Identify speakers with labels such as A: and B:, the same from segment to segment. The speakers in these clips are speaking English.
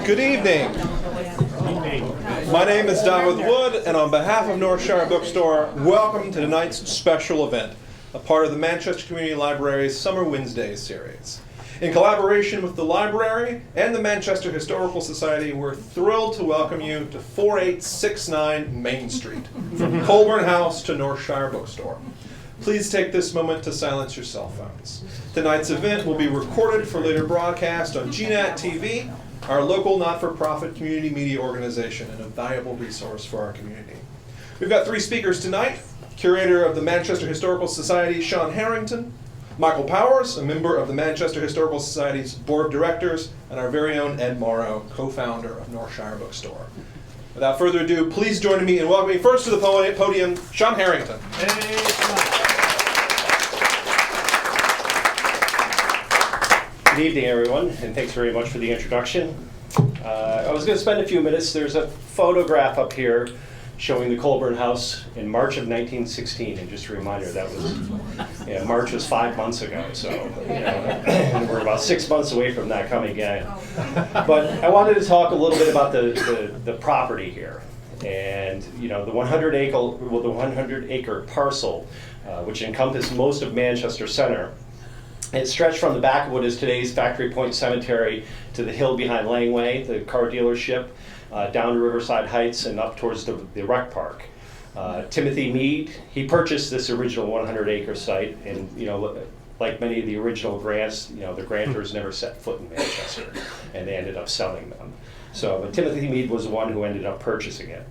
A: Good evening. My name is Donald Wood, and on behalf of Northshire Bookstore, welcome to tonight's special event, a part of the Manchester Community Library's Summer Wednesdays series. In collaboration with the library and the Manchester Historical Society, we're thrilled to welcome you to 4869 Main Street, from Colburn House to Northshire Bookstore. Please take this moment to silence your cell phones. Tonight's event will be recorded for later broadcast on GNAT-TV, our local not-for-profit community media organization, and a valuable resource for our community. We've got three speakers tonight: curator of the Manchester Historical Society, Sean Harrington; Michael Powers, a member of the Manchester Historical Society's board of directors; and our very own Ed Morrow, co-founder of Northshire Bookstore. Without further ado, please join me in welcoming first to the podium, Sean Harrington.
B: Good evening, everyone, and thanks very much for the introduction. I was going to spend a few minutes. There's a photograph up here showing the Colburn House in March of 1916, and just a reminder, that was, March was 5 months ago, so and we're about 6 months away from that coming in. But I wanted to talk a little bit about the property here, and the 100 acre parcel, which encompassed most of Manchester Center. It stretched from the back of what is today's Factory Point Cemetery to the hill behind Langway, the car dealership, down to Riverside Heights and up towards the rec park. Timothy Mead, he purchased this original 100 acre site, and like many of the original grants, the grantors never set foot in Manchester, and they ended up selling them. But Timothy Mead was the one who ended up purchasing it.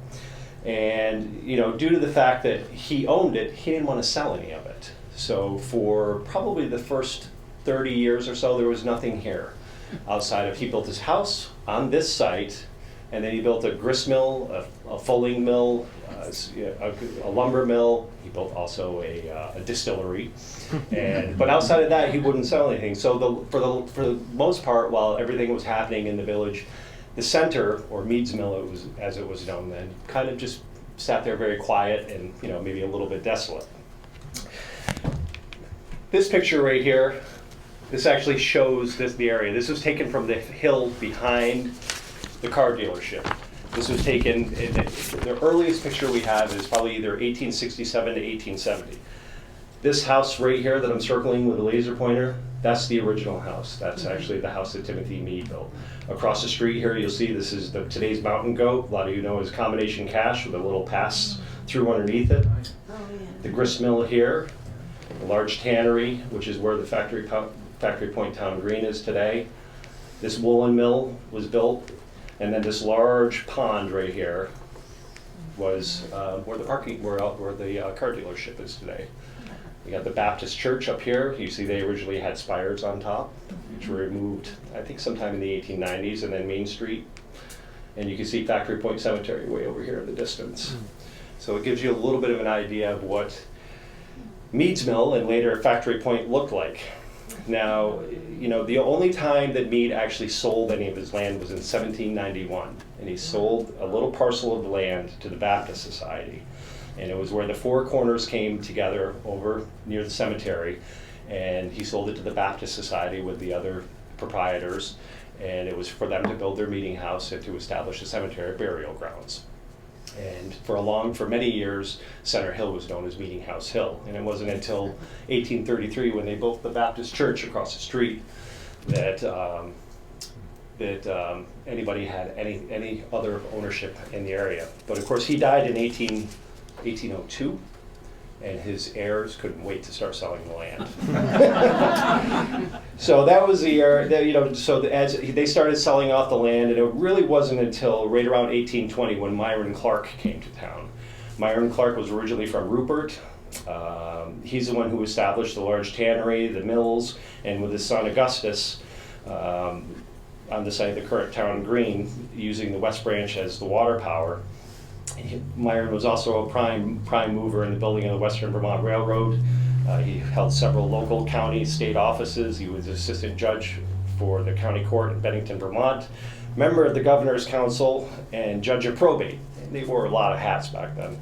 B: And due to the fact that he owned it, he didn't want to sell any of it. So for probably the first 30 years or so, there was nothing here outside of, he built his house on this site, and then he built a grist mill, a fulling mill, a lumber mill. He built also a distillery, but outside of that, he wouldn't sell anything. So for the most part, while everything was happening in the village, the center, or Mead's Mill, as it was known then, kind of just sat there very quiet and maybe a little bit desolate. This picture right here, this actually shows the area. This was taken from the hill behind the car dealership. This was taken, the earliest picture we have is probably either 1867 to 1870. This house right here that I'm circling with a laser pointer, that's the original house. That's actually the house that Timothy Mead built. Across the street here, you'll see this is today's Mountain Goat. A lot of you know is combination cash with a little pass through underneath it. The grist mill here. A large tannery, which is where the Factory Point Town Green is today. This woolen mill was built, and then this large pond right here was where the car dealership is today. We got the Baptist Church up here. You see they originally had spires on top, which were removed, I think, sometime in the 1890s, and then Main Street. And you can see Factory Point Cemetery way over here in the distance. So it gives you a little bit of an idea of what Mead's Mill and later Factory Point looked like. Now, the only time that Mead actually sold any of his land was in 1791, and he sold a little parcel of land to the Baptist Society, and it was where the four corners came together over near the cemetery, and he sold it to the Baptist Society with the other proprietors, and it was for them to build their meeting house and to establish a cemetery burial grounds. And for many years, Center Hill was known as Meeting House Hill. And it wasn't until 1833, when they built the Baptist Church across the street, that anybody had any other ownership in the area. But of course, he died in 1802, and his heirs couldn't wait to start selling the land. So that was the year, as they started selling off the land, and it really wasn't until right around 1820 when Myron Clark came to town. Myron Clark was originally from Rupert. He's the one who established the large tannery, the mills, and with his son Augustus, on the site of the current town green, using the West Branch as the water power. Myron was also a prime mover in the building of the Western Vermont Railroad. He held several local, county, state offices. He was assistant judge for the county court in Bennington, Vermont, member of the governor's council, and judge of probate. And they wore a lot of hats back then.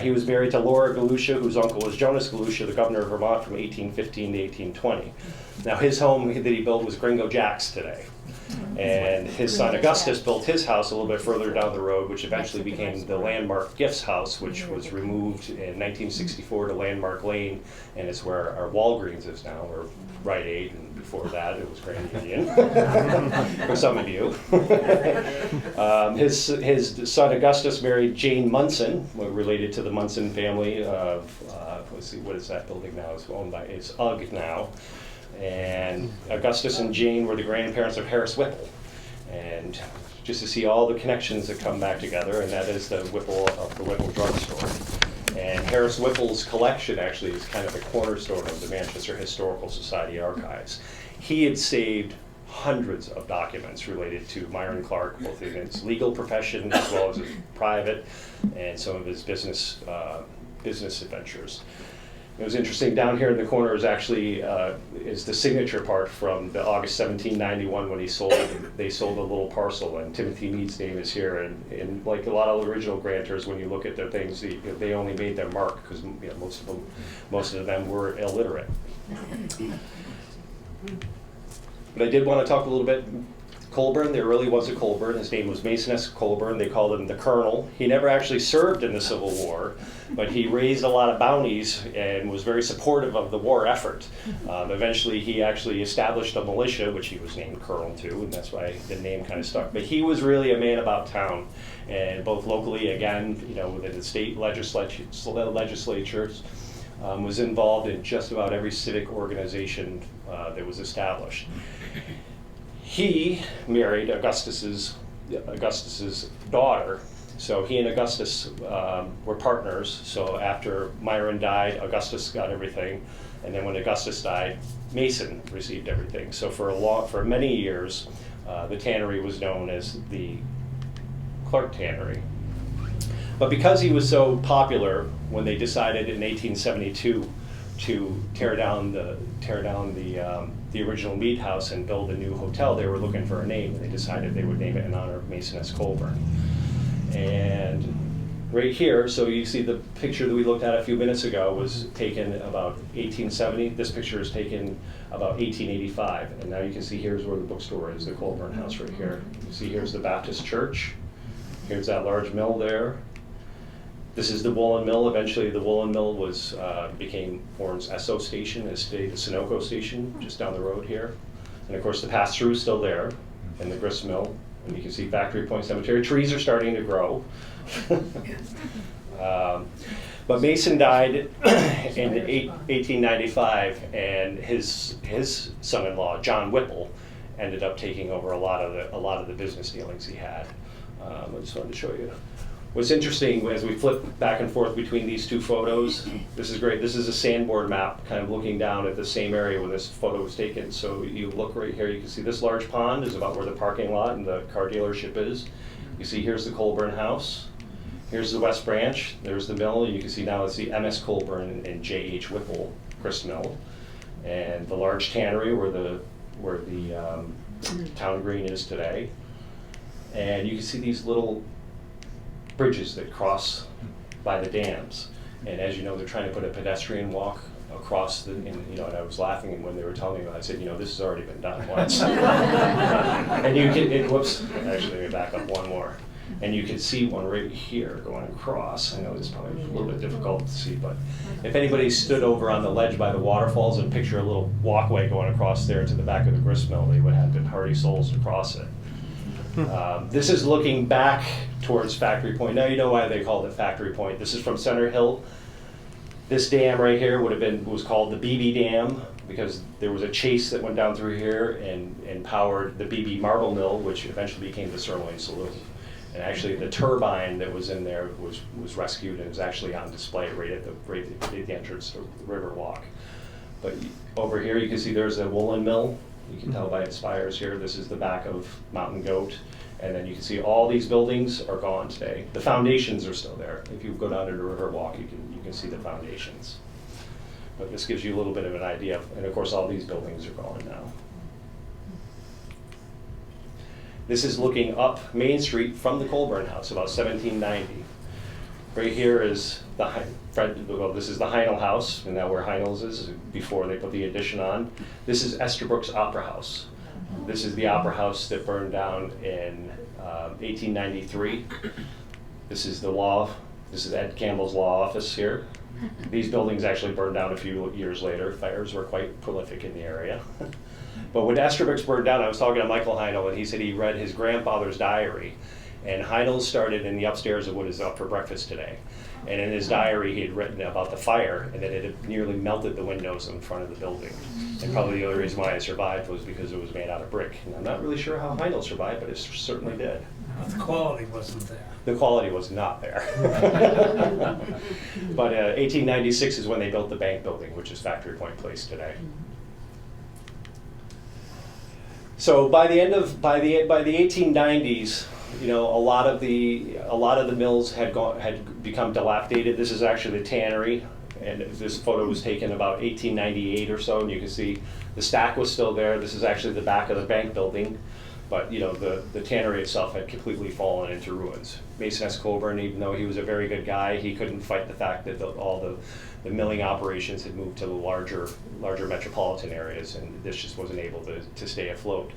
B: He was married to Laura Galusha, whose uncle was Jonas Galusha, the governor of Vermont from 1815 to 1820. Now his home that he built was Gringo Jack's today. And his son Augustus built his house a little bit further down the road, which eventually became the Landmark Gifts House, which was removed in 1964 to Landmark Lane, and it's where our Walgreens is now, or Rite Aid, and before that it was Grand Union, for some of you. His son Augustus married Jane Munson, related to the Munson family of, let's see, what is that building now? It's owned by, it's UGG now. And Augustus and Jane were the grandparents of Harris Whipple. And just to see all the connections that come back together, and that is the Whipple of the Whipple drugstore. And Harris Whipple's collection actually is kind of the cornerstone of the Manchester Historical Society archives. He had saved hundreds of documents related to Myron Clark, both in his legal profession as well as his private and some of his business adventures. It was interesting, down here in the corner is actually is the signature part from the August 1791 when they sold a little parcel, and Timothy Mead's name is here. And like a lot of original grantors, when you look at their things, they only made their mark because most of them were illiterate. But I did want to talk a little bit. Colburn, there really was a Colburn. His name was Mason S. Colburn. They called him the Colonel. He never actually served in the Civil War, but he raised a lot of bounties and was very supportive of the war effort. Eventually, he actually established a militia, which he was named Colonel to, and that's why the name kind of stuck. But he was really a man about town, and both locally, again, within the state legislatures, was involved in just about every civic organization that was established. He married Augustus's daughter, so he and Augustus were partners. So after Myron died, Augustus got everything, and then when Augustus died, Mason received everything. So for many years, the tannery was known as the Clark Tannery. But because he was so popular, when they decided in 1872 to tear down the original meat house and build a new hotel, they were looking for a name, and they decided they would name it in honor of Mason S. Colburn. And right here, so you see the picture that we looked at a few minutes ago was taken about 1870. This picture is taken about 1885. And now you can see here's where the bookstore is, the Colburn House right here. You see here's the Baptist church. Here's that large mill there. This is the woolen mill. Eventually, the woolen mill became Warren's Esso station. It's today the Sunoco station, just down the road here. And of course, the pass-through is still there, and the grist mill. And you can see Factory Point Cemetery. Trees are starting to grow. But Mason died in 1895, and his son-in-law, John Whipple, ended up taking over a lot of the business dealings he had. I just wanted to show you. What's interesting, as we flip back and forth between these two photos, this is great. This is a sandboard map, kind of looking down at the same area when this photo was taken. So you look right here, you can see this large pond is about where the parking lot and the car dealership is. You see here's the Colburn House. Here's the West Branch. There's the mill. You can see now it's the M.S. Colburn and J.H. Whipple grist mill. And the large tannery where the town green is today. And you can see these little bridges that cross by the dams, and as you know, they're trying to put a pedestrian walk across and I was laughing when they were telling me about it. I said, this has already been done once. And you can, whoops, actually let me back up one more. And you can see one right here going across. I know it's probably a little bit difficult to see, but if anybody stood over on the ledge by the waterfalls and picture a little walkway going across there to the back of the grist mill, they would have been hardy souls to cross it. This is looking back towards Factory Point. Now you know why they called it Factory Point. This is from Center Hill. This dam right here was called the BB Dam because there was a chase that went down through here and powered the BB Marble Mill, which eventually became the Sirloin Saloon. And actually the turbine that was in there was rescued and is actually on display right at the entrance to the River Walk. But over here you can see there's a woolen mill. You can tell by its spires here. This is the back of Mountain Goat. And then you can see all these buildings are gone today. The foundations are still there. If you go down to the River Walk, you can see the foundations. But this gives you a little bit of an idea. And of course, all these buildings are gone now. This is looking up Main Street from the Colburn House, about 1790. Right here is this is the Heinel House, and now where Heinel's is before they put the addition on. This is Esterbrook's Opera House. This is the Opera House that burned down in 1893. This is this is Ed Campbell's law office here. These buildings actually burned down a few years later. Fires were quite prolific in the area. But when Esterbrook's burned down, I was talking to Michael Heinel, and he said he read his grandfather's diary. And Heinel started in the upstairs of what is up for breakfast today. And in his diary, he had written about the fire, and that it had nearly melted the windows in front of the building. And probably the only reason why it survived was because it was made out of brick. And I'm not really sure how Heinel survived, but it certainly did.
C: The quality wasn't there.
B: The quality was not there. But 1896 is when they built the bank building, which is Factory Point Place today. So by the 1890s, you know, a lot of the mills had become dilapidated. This is actually the tannery, and this photo was taken about 1898 or so, and you can see the stack was still there. This is actually the back of the bank building, but you know, the tannery itself had completely fallen into ruins. Mason S. Colburn, even though he was a very good guy, he couldn't fight the fact that all the milling operations had moved to the larger metropolitan areas, and this just wasn't able to stay afloat.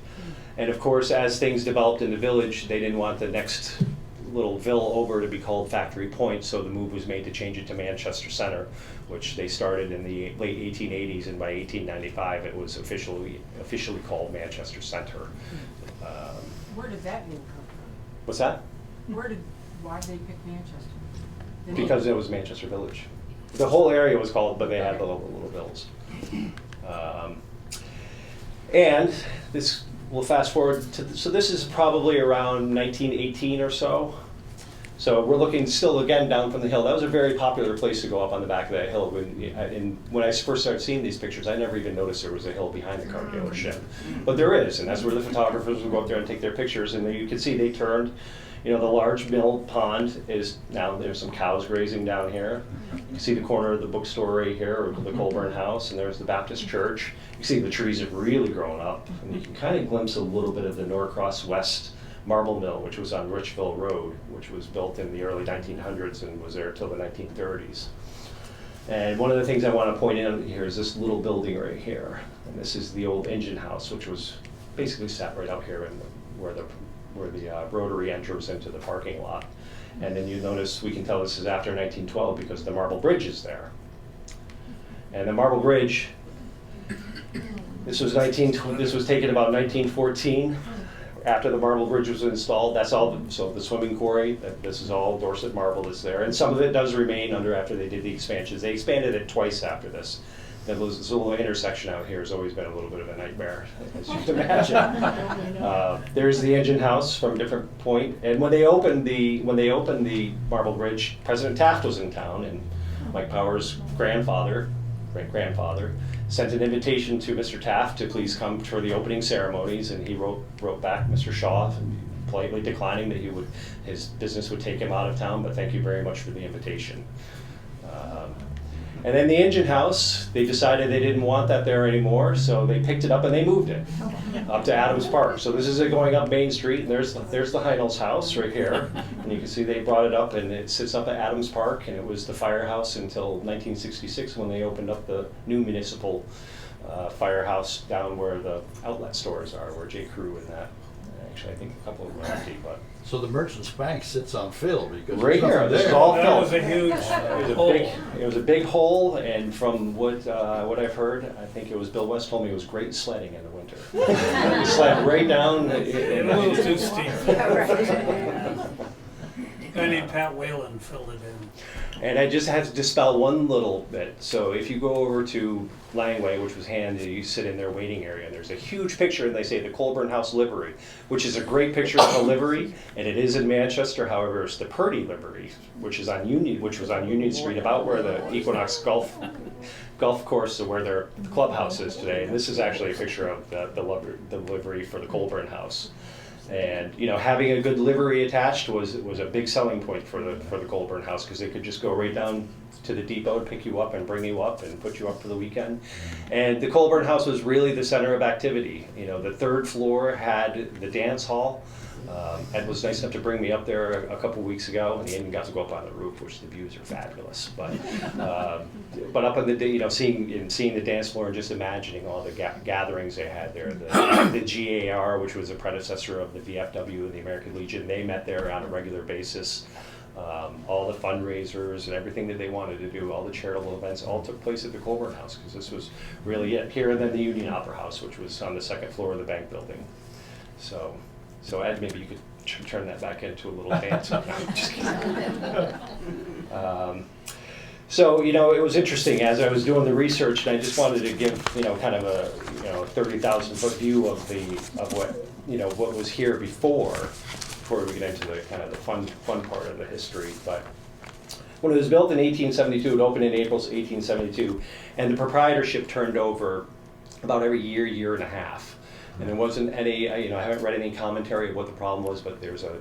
B: And of course, as things developed in the village, they didn't want the next little ville over to be called Factory Point, so the move was made to change it to Manchester Center, which they started in the late 1880s, and by 1895 it was officially called Manchester Center.
D: Where did that name come from?
B: What's that?
D: Why did they pick Manchester?
B: Because it was Manchester Village. The whole area was called, but they had the little villas. And this, we'll fast forward to, so this is probably around 1918 or so. So we're looking still again down from the hill. That was a very popular place to go up on the back of that hill. When I first started seeing these pictures, I never even noticed there was a hill behind the car dealership. But there is, and that's where the photographers would go up there and take their pictures. And you can see they turned, you know, the large mill pond is, now there's some cows grazing down here. You can see the corner of the bookstore right here, or the Colburn House, and there's the Baptist church. You see the trees have really grown up, and you can kind of glimpse a little bit of the Norcross West marble mill, which was on Richville Road, which was built in the early 1900s and was there till the 1930s. And one of the things I want to point out here is this little building right here. And this is the old engine house, which was basically sat right out here in where the rotary enters into the parking lot. And then you notice, we can tell this is after 1912 because the marble bridge is there. And the marble bridge, this was taken about 1914. After the marble bridge was installed, that's all. So the swimming quarry, this is all Dorset marble that's there, and some of it does remain after they did the expansions. They expanded it twice after this. This little intersection out here has always been a little bit of a nightmare, as you can imagine. There's the engine house from a different point, and when they opened the marble bridge, President Taft was in town, and Mike Power's great-grandfather, sent an invitation to Mr. Taft to please come for the opening ceremonies, and he wrote back Mr. Shaw, politely declining that his business would take him out of town, but thank you very much for the invitation. And then the engine house, they decided they didn't want that there anymore, so they picked it up and they moved it up to Adams Park. So this is it going up Main Street, and there's the Heinel's house right here. And you can see they brought it up, and it sits up at Adams Park, and it was the firehouse until 1966 when they opened up the new municipal firehouse down where the outlet stores are, where J. Crew and that. Actually, I think a couple of them are empty, but.
E: So the Merchants Bank sits on fill because
B: right
E: there's
B: here,
E: nothing
B: this is
E: there.
B: all
C: That
B: filled.
C: was a huge hole.
B: It was a big hole, and from what I've heard, I think it was Bill West told me it was great sledding in the winter. You sled right down.
C: A little too steep. Guy named Pat Whalen filled it in.
B: And I just had to dispel one little bit. So if you go over to Langway, which was handy, you sit in their waiting area, and there's a huge picture, and they say the Colburn House livery, which is a great picture of the livery, and it is in Manchester. However, it's the Purdy livery, which was on Union Street, about where the Equinox golf course, where their clubhouse is today. And this is actually a picture of the livery for the Colburn House. And you know, having a good livery attached was a big selling point for the Colburn House, because they could just go right down to the depot and pick you up and bring you up and put you up for the weekend. And the Colburn House was really the center of activity. You know, the third floor had the dance hall, Ed was nice enough to bring me up there a couple weeks ago, and he even got to go up on the roof, which the views are fabulous. But up on the seeing the dance floor and just imagining all the gatherings they had there, the GAR, which was a predecessor of the VFW and the American Legion, they met there on a regular basis. All the fundraisers and everything that they wanted to do, all the charitable events, all took place at the Colburn House, because this was really it. Here, and then the Union Opera House, which was on the second floor of the bank building. So Ed, maybe you could turn that back into a little dance. No, just kidding. So it was interesting as I was doing the research, and I just wanted to give kind of a 30,000-foot view of what was here before we get into the kind of the fun part of the history. But when it was built in 1872, it opened in April 1872, and the proprietorship turned over about every year and a half. And there wasn't any, I haven't read any commentary of what the problem was, but there's a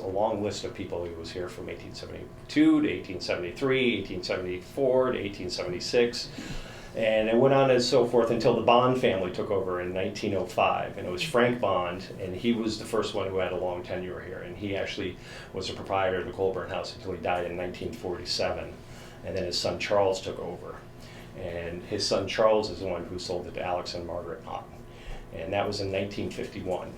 B: long list of people who was here from 1872 to 1873, 1874 to 1876. And it went on and so forth until the Bond family took over in 1905. And it was Frank Bond, and he was the first one who had a long tenure here. And he actually was a proprietor of the Colburn House until he died in 1947. And then his son Charles took over. And his son Charles is the one who sold it to Alex and Margaret Ott. And that was in 1951.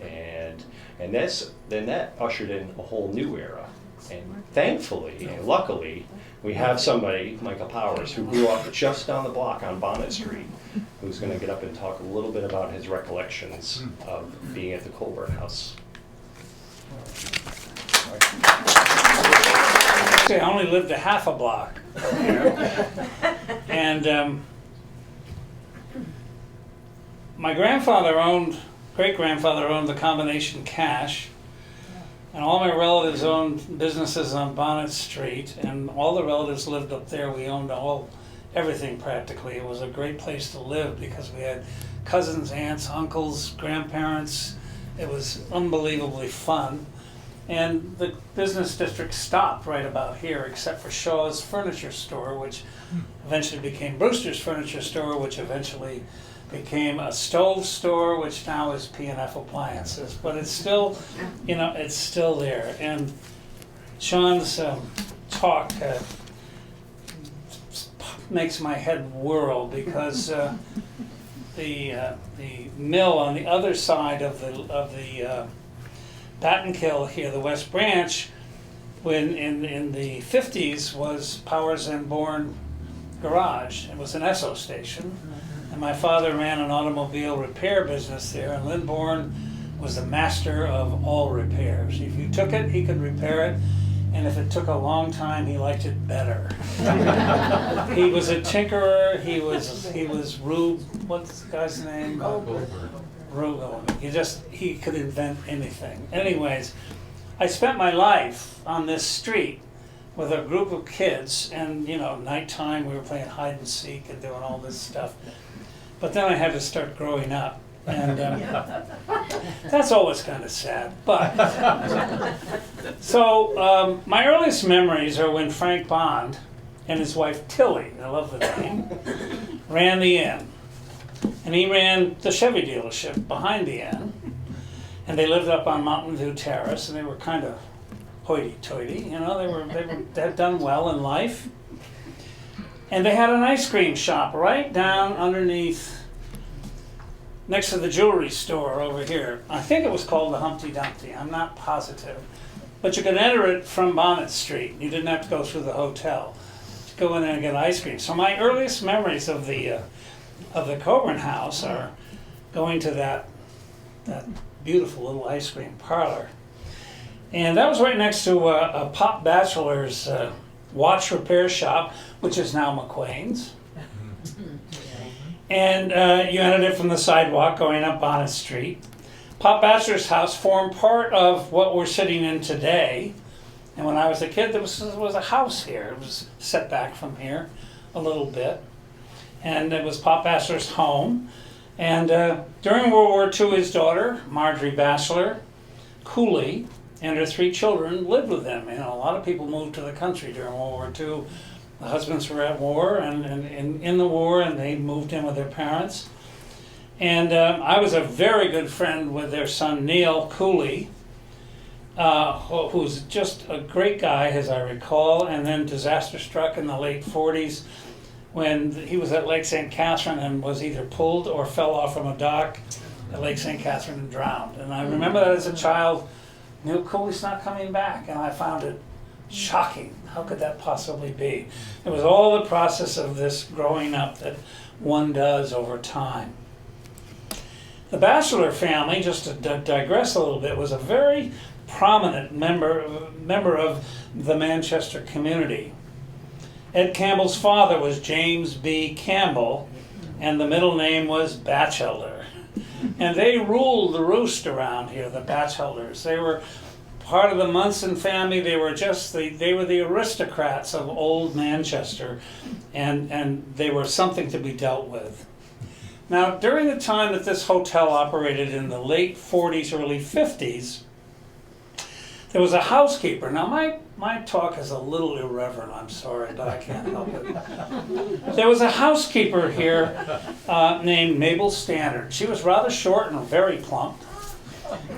B: And then that ushered in a whole new era. And thankfully and luckily, we have somebody, Michael Powers, who grew up just down the block on Bonnet Street, who's going to get up and talk a little bit about his recollections of being at the Colburn House.
C: I only lived a half a block. And my great-grandfather owned the Combination Cash, and all my relatives owned businesses on Bonnet Street, and all the relatives lived up there. We owned everything practically. It was a great place to live because we had cousins, aunts, uncles, grandparents. It was unbelievably fun. And the business district stopped right about here, except for Shaw's Furniture Store, which eventually became Brewster's Furniture Store, which eventually became a stove store, which now is P&F Appliances. But it's still, it's still there. And Sean's talk makes my head whirl because the mill on the other side of the Battenkill here, the West Branch, when in the 50s was Powers and Bourne Garage. It was an Esso station. And my father ran an automobile repair business there, and Lynn Bourne was the master of all repairs. If you took it, he could repair it, and if it took a long time, he liked it better. He was a tinkerer. He was Rube. What's the guy's name? Rube. He could invent anything. Anyways, I spent my life on this street with a group of kids, and nighttime we were playing hide and seek and doing all this stuff. But then I had to start growing up, and that's always kind of sad. But so my earliest memories are when Frank Bond and his wife Tilly, I love the name, ran the inn, and he ran the Chevy dealership behind the inn, and they lived up on Mountain View Terrace, and they were kind of hoity-toity, they'd done well in life. And they had an ice cream shop right down underneath, next to the jewelry store over here. I think it was called the Humpty Dumpty. I'm not positive. But you could enter it from Bonnet Street. You didn't have to go through the hotel. Just go in there and get ice cream. So my earliest memories of the Colburn House are going to that beautiful little ice cream parlor. And that was right next to a Pop Bachelor's watch repair shop, which is now McQuain's. And you entered it from the sidewalk going up Bonnet Street. Pop Bachelor's house formed part of what we're sitting in today. And when I was a kid, there was a house here. It was set back from here a little bit. And it was Pop Bachelor's home. And during World War II, his daughter, Marjorie Batchelor, Cooley, and her 3 children lived with them. A lot of people moved to the country during World War II. The husbands were at war and in the war, and they moved in with their parents. And I was a very good friend with their son Neil Cooley, who's just a great guy, as I recall, and then disaster struck in the late 40s when he was at Lake St. Catherine and was either pulled or fell off from a dock at Lake St. Catherine and drowned. And I remember that as a child, Neil Cooley's not coming back, and I found it shocking. How could that possibly be? It was all the process of this growing up that one does over time. The Batchelor family, just to digress a little bit, was a very prominent member of the Manchester community. Ed Campbell's father was James B. Campbell, and the middle name was Batchelor. And they ruled the roost around here, the Batchelors. They were part of the Munson family. They were the aristocrats of old Manchester, and they were something to be dealt with. Now, during the time that this hotel operated in the late 40s, early 50s, there was a housekeeper. Now, my talk is a little irreverent, I'm sorry, but I can't help it. There was a housekeeper here named Mabel Stannard. She was rather short and very plump.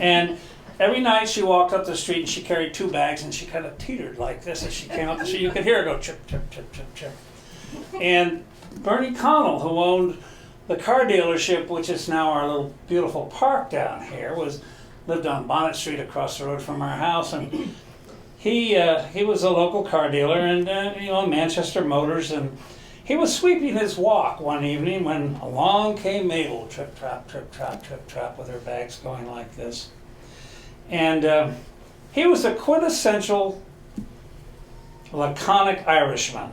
C: And every night she walked up the street and she carried 2 bags and she kind of teetered like this as she came up the street. You could hear her go chip, chip, chip, chip, chip. And Bernie Connell, who owned the car dealership, which is now our little beautiful park down here, lived on Bonnet Street across the road from our house, and he was a local car dealer and Manchester Motors, and he was sweeping his walk one evening when along came Mabel, trip trap, trip trap, trip trap, with her bags going like this, and he was a quintessential laconic Irishman.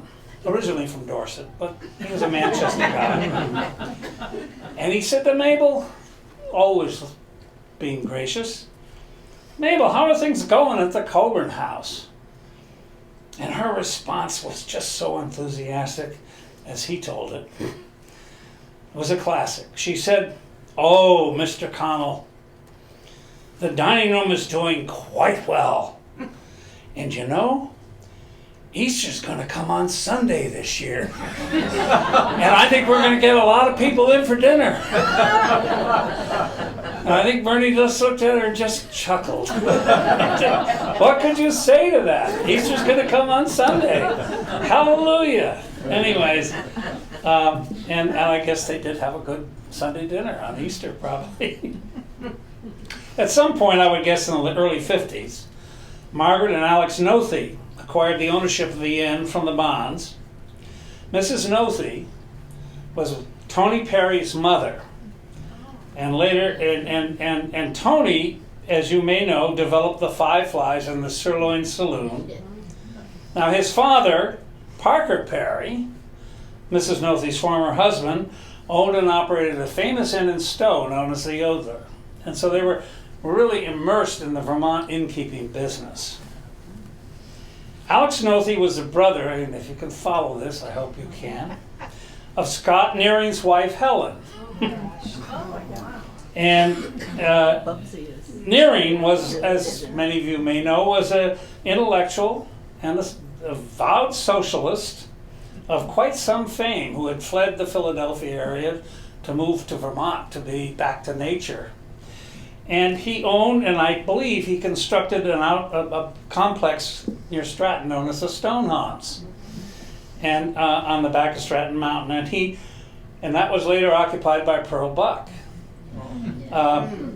C: Originally from Dorset, but he was a Manchester guy. And he said to Mabel, always being gracious, "Mabel, how are things going at the Colburn House?" And her response was just so enthusiastic, as he told it. It was a classic. She said, "Oh, Mr. Connell, the dining room is doing quite well. And you know, Easter's going to come on Sunday this year. And I think we're going to get a lot of people in for dinner." And I think Bernie just looked at her and just chuckled. What could you say to that? Easter's going to come on Sunday. Hallelujah. Anyways, and I guess they did have a good Sunday dinner on Easter, probably. At some point, I would guess in the early 50s, Margaret and Alex Nothey acquired the ownership of the inn from the Bonds. Mrs. Nothey was Tony Perry's mother, and later, and Tony, as you may know, developed the Five Flies and the Sirloin Saloon. Now his father, Parker Perry, Mrs. Nothey's former husband, owned and operated a famous inn in Stowe known as the Yodler, and so they were really immersed in the Vermont innkeeping business. Alex Nothey was the brother, and if you can follow this, I hope you can, of Scott Nearing's wife, Helen. And Nearing was, as many of you may know, was an intellectual and a vowed socialist of quite some fame who had fled the Philadelphia area to move to Vermont to be back to nature. And he owned, and I believe he constructed a complex near Stratton known as the Stonehouse, and on the back of Stratton Mountain, and that was later occupied by Pearl Buck.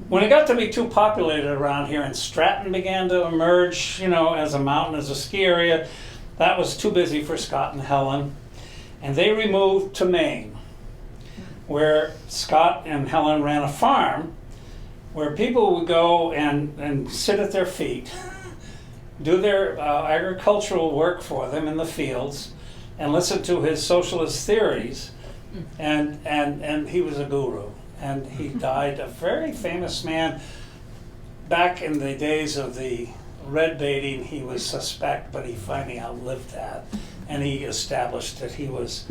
C: When it got to be too populated around here, and Stratton began to emerge, as a mountain, as a ski area, that was too busy for Scott and Helen, and they removed to Maine, where Scott and Helen ran a farm where people would go and sit at their feet, do their agricultural work for them in the fields, and listen to his socialist theories, and he was a guru. And he died, a very famous man. Back in the days of the red baiting, he was suspect, but he finally outlived that, and he established that he was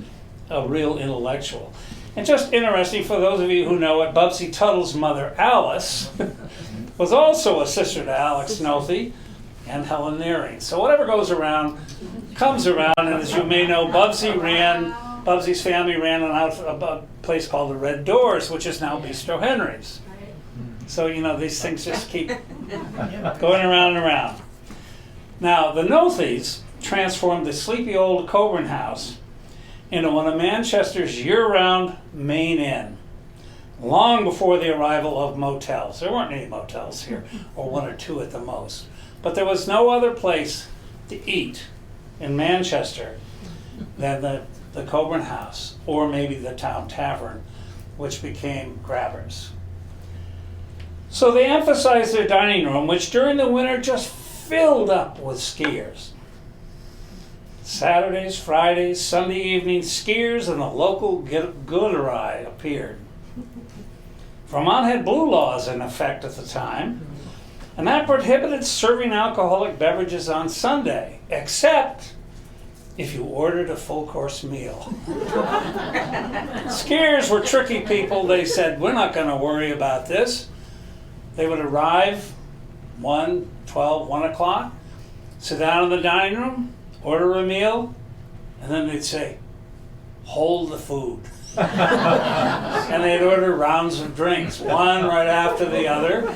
C: a real intellectual. And just interesting for those of you who know it, Bubsy Tuttle's mother, Alice, was also a sister to Alex Nothey and Helen Nearing. So whatever goes around, comes around, and as you may know, Bubsy's family ran a place called the Red Doors, which is now Bistro Henry's. So, these things just keep going around and around. Now, the Nothies transformed the sleepy old Colburn House into one of Manchester's year-round main inn, long before the arrival of motels. There weren't any motels here, or one or two at the most. But there was no other place to eat in Manchester than the Colburn House, or maybe the Town Tavern, which became Grabbers. So they emphasized their dining room, which during the winter just filled up with skiers. Saturdays, Fridays, Sunday evenings, skiers and the local Gooderai appeared. Vermont had blue laws in effect at the time, and that prohibited serving alcoholic beverages on Sunday, except if you ordered a full-course meal. Skiers were tricky people. They said, we're not going to worry about this. They would arrive 1 o'clock, sit down in the dining room, order a meal, and then they'd say, hold the food. And they'd order rounds of drinks, one right after the other.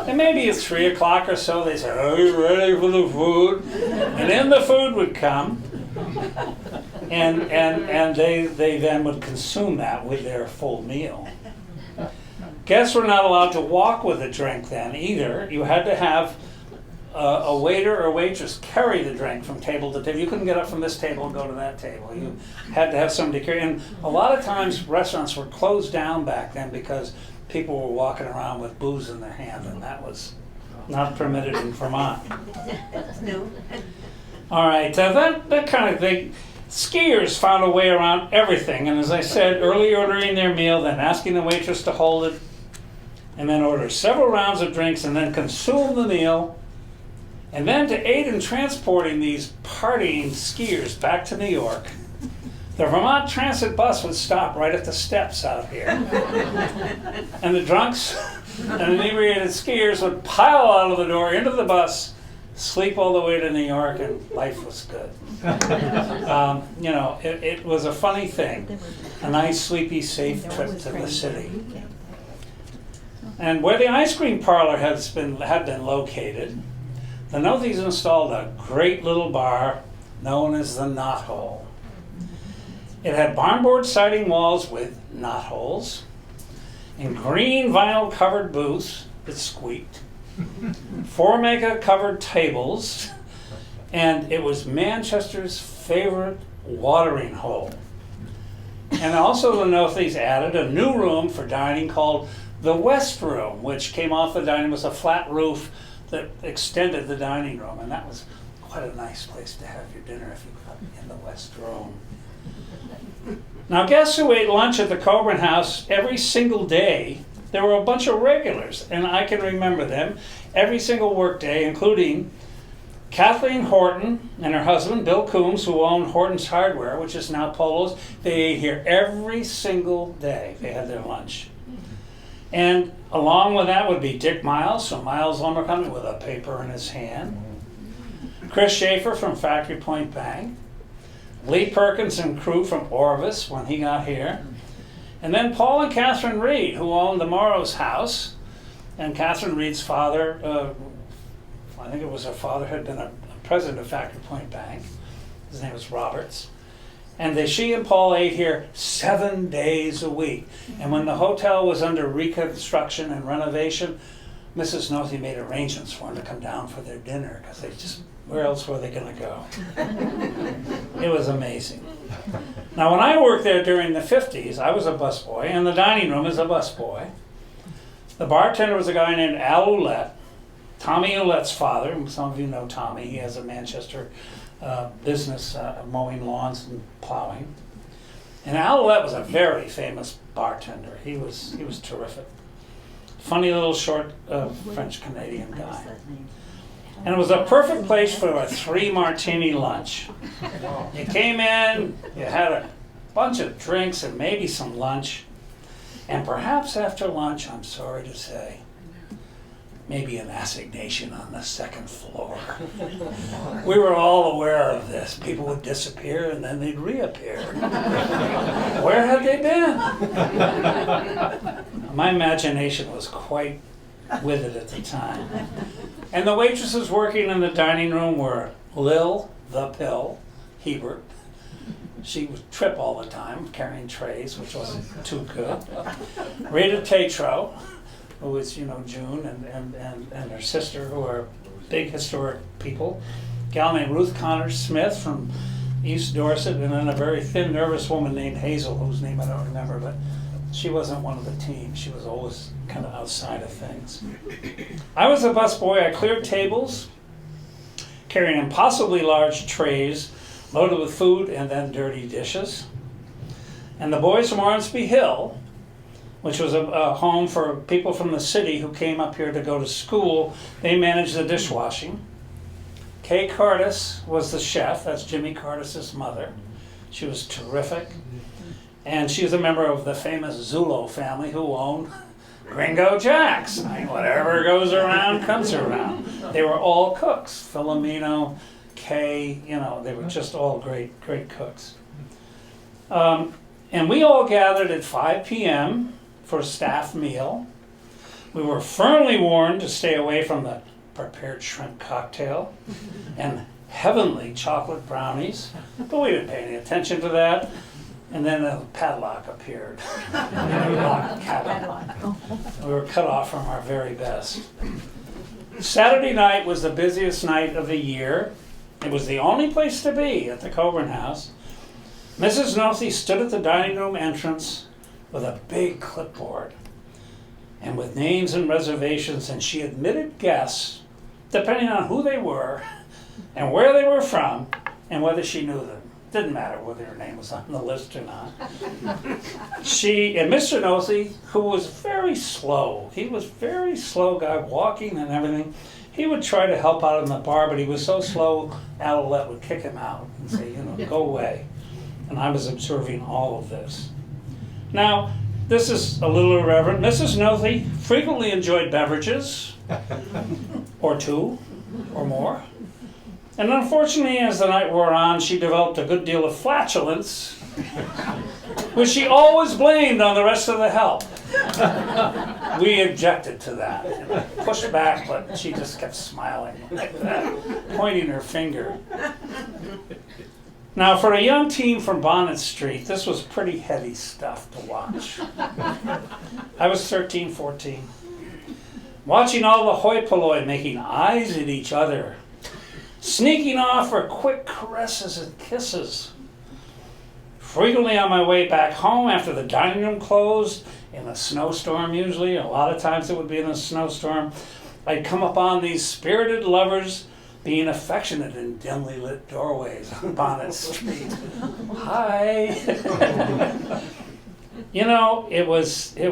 C: And maybe at 3 o'clock or so, they said, are you ready for the food? And then the food would come, and they then would consume that with their full meal. Guests were not allowed to walk with a drink then either. You had to have a waiter or waitress carry the drink from table to table. You couldn't get up from this table and go to that table. You had to have somebody carry. And a lot of times restaurants were closed down back then because people were walking around with booze in their hand, and that was not permitted in Vermont.
F: No.
C: All right, that kind of thing. Skiers found a way around everything, and as I said, early ordering their meal, then asking the waitress to hold it, and then order several rounds of drinks, and then consume the meal. And then to aid in transporting these partying skiers back to New York, the Vermont Transit bus would stop right at the steps out here. And the drunks and inebriated skiers would pile out of the door into the bus, sleep all the way to New York, and life was good. It was a funny thing. A nice, sleepy, safe trip to the city. And where the ice cream parlor had been located, the Nothies installed a great little bar known as the Knothole. It had barnboard siding walls with knotholes and green vinyl covered booths that squeaked, Formica covered tables, and it was Manchester's favorite watering hole. And also the Nothies added a new room for dining called the West Room, which came off the dining, was a flat roof that extended the dining room, and that was quite a nice place to have your dinner if you got in the West Room. Now, guests who ate lunch at the Colburn House every single day, there were a bunch of regulars, and I can remember them every single work day, including Kathleen Horton and her husband, Bill Coombs, who owned Horton's Hardware, which is now Polo's. They ate here every single day. They had their lunch. And along with that would be Dick Miles from Miles Lumber Company with a paper in his hand. Chris Schaefer from Factory Point Bank. Lee Perkins and crew from Orvis when he got here. And then Paul and Catherine Reed, who owned the Morrow's house. And Catherine Reed's father, I think it was her father, had been a president of Factory Point Bank. His name was Roberts. And she and Paul ate here 7 days a week. And when the hotel was under reconstruction and renovation, Mrs. Nothey made arrangements for them to come down for their dinner, because they just, where else were they going to go? It was amazing. Now, when I worked there during the 50s, I was a busboy, and the dining room is a busboy. The bartender was a guy named Al Ouellette, Tommy Ouellette's father. Some of you know Tommy. He has a Manchester business mowing lawns and plowing. And Al Ouellette was a very famous bartender. He was terrific. Funny little short French-Canadian guy. And it was a perfect place for a 3-martini lunch. You came in, you had a bunch of drinks and maybe some lunch. And perhaps after lunch, I'm sorry to say, maybe an assignation on the second floor. We were all aware of this. People would disappear and then they'd reappear. Where had they been? My imagination was quite with it at the time. And the waitresses working in the dining room were Lil, the Pill, Hebert. She would trip all the time carrying trays, which wasn't too good. Rita Tatro, who was, June, and her sister, who are big historic people. A gal named Ruth Connors Smith from East Dorset, and then a very thin, nervous woman named Hazel, whose name I don't remember, but she wasn't one of the team. She was always kind of outside of things. I was a busboy. I cleared tables, carrying impossibly large trays loaded with food and then dirty dishes. And the boys from Ormsby Hill, which was a home for people from the city who came up here to go to school, they managed the dishwashing. Kay Curtis was the chef. That's Jimmy Curtis's mother. She was terrific. And she was a member of the famous Zulo family who owned Gringo Jack's. Whatever goes around comes around. They were all cooks. Filomeno, Kay, they were just all great cooks. And we all gathered at 5 p.m. for a staff meal. We were firmly warned to stay away from the prepared shrimp cocktail and heavenly chocolate brownies, but we didn't pay any attention to that. And then a padlock appeared. We were cut off from our very best. Saturday night was the busiest night of the year. It was the only place to be at the Colburn House. Mrs. Nothey stood at the dining room entrance with a big clipboard and with names and reservations, and she admitted guests, depending on who they were and where they were from and whether she knew them. Didn't matter whether her name was on the list or not. She and Mr. Nothey, who was very slow, he was a very slow guy, walking and everything. He would try to help out in the bar, but he was so slow, Adelette would kick him out and say, go away. And I was observing all of this. Now, this is a little irreverent. Mrs. Nothey frequently enjoyed beverages, or two, or more. And unfortunately, as the night wore on, she developed a good deal of flatulence, which she always blamed on the rest of the help. We objected to that, pushed back, but she just kept smiling like that, pointing her finger. Now, for a young teen from Bonnet Street, this was pretty heady stuff to watch. I was 13, 14. Watching all the hoi polloi making eyes at each other, sneaking off for quick caresses and kisses. Frequently on my way back home after the dining room closed, in a snowstorm usually, a lot of times it would be in a snowstorm, I'd come upon these spirited lovers being affectionate in dimly lit doorways on Bonnet Street. Hi. It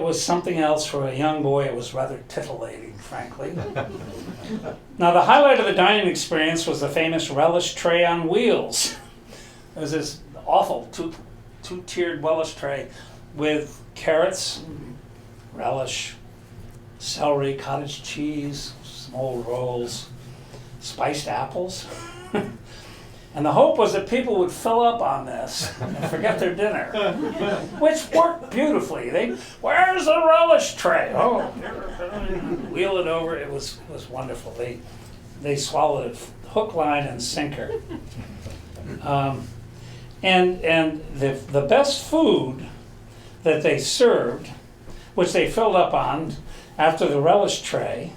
C: was something else for a young boy. It was rather titillating, frankly. Now, the highlight of the dining experience was the famous relish tray on wheels. It was this awful two-tiered relish tray with carrots, relish, celery, cottage cheese, some old rolls, spiced apples. And the hope was that people would fill up on this and forget their dinner, which worked beautifully. Where's the relish tray? Oh, wheel it over. It was wonderful. They swallowed it hook, line, and sinker. And the best food that they served, which they filled up on after the relish tray,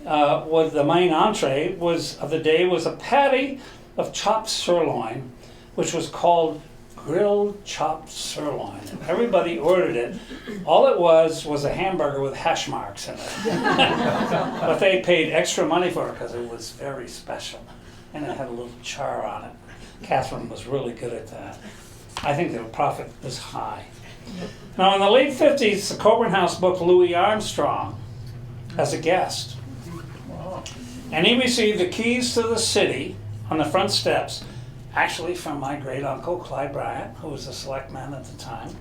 C: was the main entree of the day was a patty of chopped sirloin, which was called grilled chopped sirloin. And everybody ordered it. All it was a hamburger with hash marks in it. But they paid extra money for it because it was very special. And it had a little char on it. Catherine was really good at that. I think the profit was high. Now, in the late 50s, the Colburn House booked Louis Armstrong as a guest. And he received the keys to the city on the front steps, actually from my great uncle Clyde Bryant, who was a selectman at the time,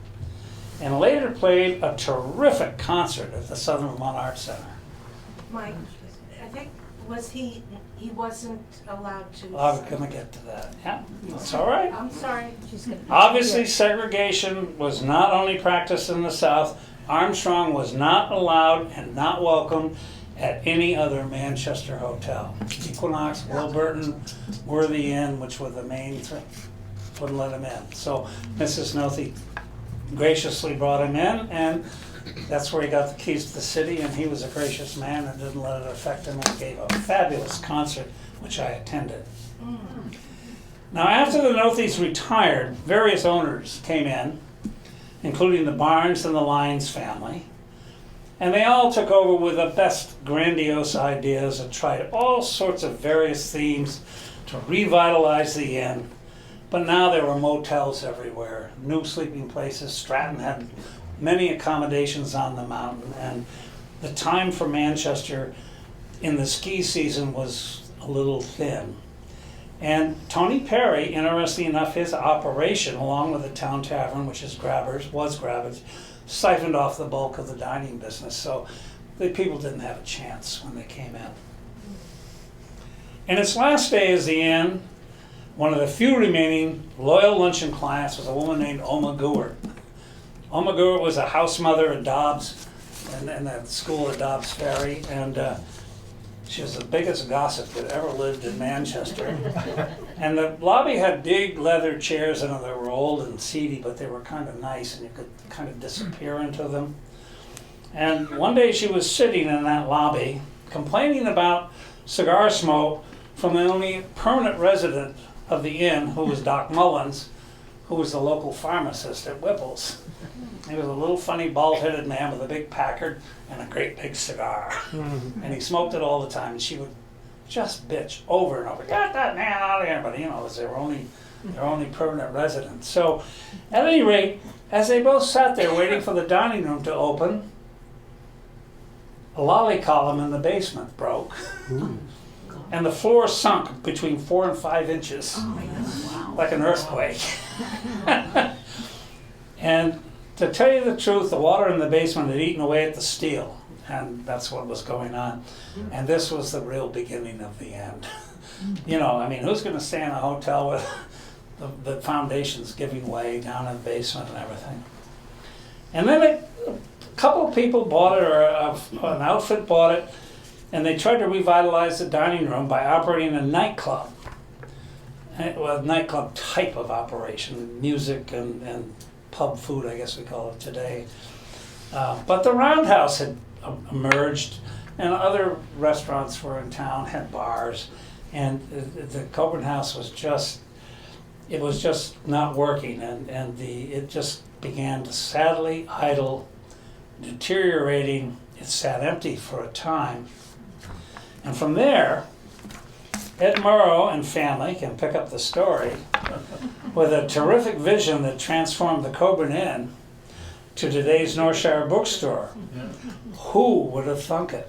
C: and later played a terrific concert at the Southern Vermont Arts Center.
F: Mike, I think, he wasn't allowed to.
C: I'm going to get to that. Yeah, that's all right.
F: I'm sorry.
C: Obviously, segregation was not only practiced in the South. Armstrong was not allowed and not welcome at any other Manchester hotel. Equinox, Wilburton, Worthy Inn, which were the main three, wouldn't let him in. So Mrs. Nothey graciously brought him in, and that's where he got the keys to the city, and he was a gracious man and didn't let it affect him, and gave a fabulous concert, which I attended. Now, after the Notheys retired, various owners came in, including the Barnes and the Lyons family, and they all took over with the best grandiose ideas and tried all sorts of various themes to revitalize the inn. But now there were motels everywhere, new sleeping places. Stratton had many accommodations on the mountain, and the time for Manchester in the ski season was a little thin. And Tony Perry, interesting enough, his operation, along with the town tavern, which is Grabbers, siphoned off the bulk of the dining business. So the people didn't have a chance when they came in. In its last day as the inn, one of the few remaining loyal luncheon clients was a woman named Oma Gewart. Oma Gewart was a house mother at Dobbs, and at school at Dobbs Ferry, and she was the biggest gossip that ever lived in Manchester. And the lobby had big leather chairs in it that were old and seedy, but they were kind of nice, and you could kind of disappear into them. And one day she was sitting in that lobby, complaining about cigar smoke from the only permanent resident of the inn, who was Doc Mullins, who was the local pharmacist at Whipple's. He was a little funny bald-headed man with a big Packard and a great big cigar. And he smoked it all the time, and she would just bitch over and over, "Get that man out of here!" But you know, it was their only permanent resident. So, at any rate, as they both sat there waiting for the dining room to open, a lolly column in the basement broke. And the floor sunk between 4 and 5 inches, like an earthquake. And to tell you the truth, the water in the basement had eaten away at the steel, and that's what was going on. And this was the real beginning of the end. You know, I mean, who's going to stay in a hotel with the foundations giving way down in the basement and everything? And then a couple of people bought it, or an outfit bought it, and they tried to revitalize the dining room by operating a nightclub. Well, a nightclub type of operation, music and pub food, I guess we call it today. But the Roundhouse had emerged, and other restaurants were in town, had bars, and the Colburn House was just not working, and it just began to sadly idle, deteriorating. It sat empty for a time. And from there, Ed Morrow and family can pick up the story with a terrific vision that transformed the Colburn Inn to today's Northshire Bookstore. Yeah. Who would have thunk it?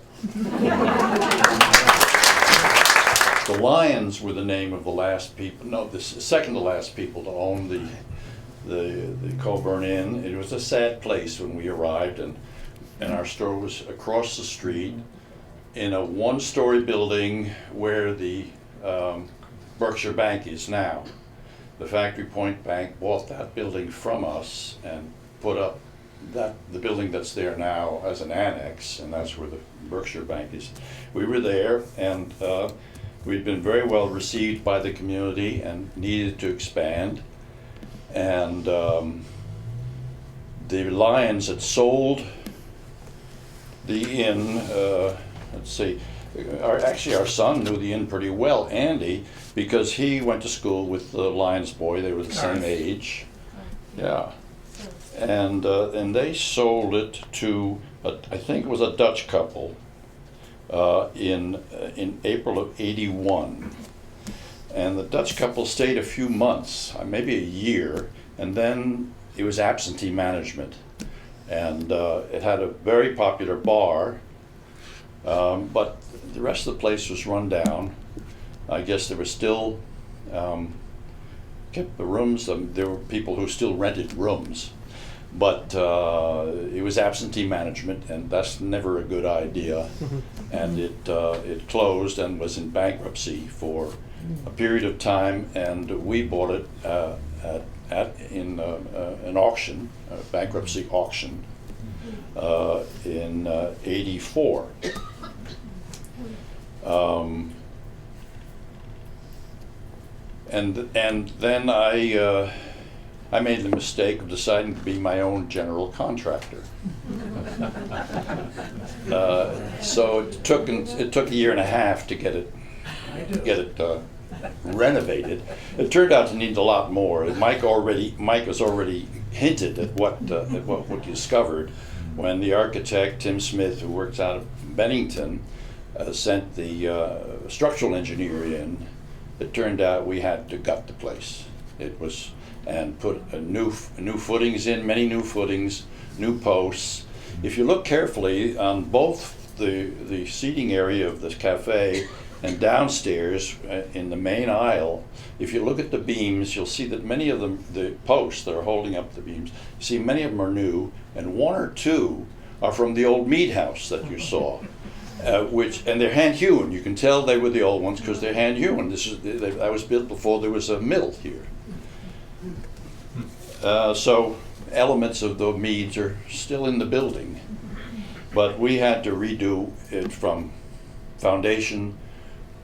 E: The Lyons were the name of the last people, no, the second to last people to own the Colburn Inn. It was a sad place when we arrived, and our store was across the street in a one-story building where the Berkshire Bank is now. The Factory Point Bank bought that building from us and put up the building that's there now as an annex, and that's where the Berkshire Bank is. We were there, and we'd been very well received by the community and needed to expand. And the Lyons had sold the inn. Let's see. Actually, our son knew the inn pretty well, Andy, because he went to school with the Lyons boy. They were the same age. Yeah. And they sold it to, I think it was a Dutch couple in April of '81. And the Dutch couple stayed a few months, maybe a year, and then it was absentee management. And it had a very popular bar, but the rest of the place was run down. I guess there were still kept the rooms. There were people who still rented rooms, but it was absentee management, and that's never a good idea. And it closed and was in bankruptcy for a period of time, and we bought it in an auction, a bankruptcy auction, in '84. And then I made the mistake of deciding to be my own general contractor. So it took a year and a half to get it renovated. It turned out to need a lot more. Mike has already hinted at what he discovered when the architect Tim Smith, who works out of Bennington, sent the structural engineer in. It turned out we had to gut the place. And put new footings in, many new footings, new posts. If you look carefully on both the seating area of this cafe and downstairs in the main aisle, if you look at the beams, you'll see that many of them, the posts that are holding up the beams, you see many of them are new, and one or two are from the old mead house that you saw. And they're hand hewn. You can tell they were the old ones because they're hand hewn. That was built before there was a mill here. So elements of the meads are still in the building, but we had to redo it from foundation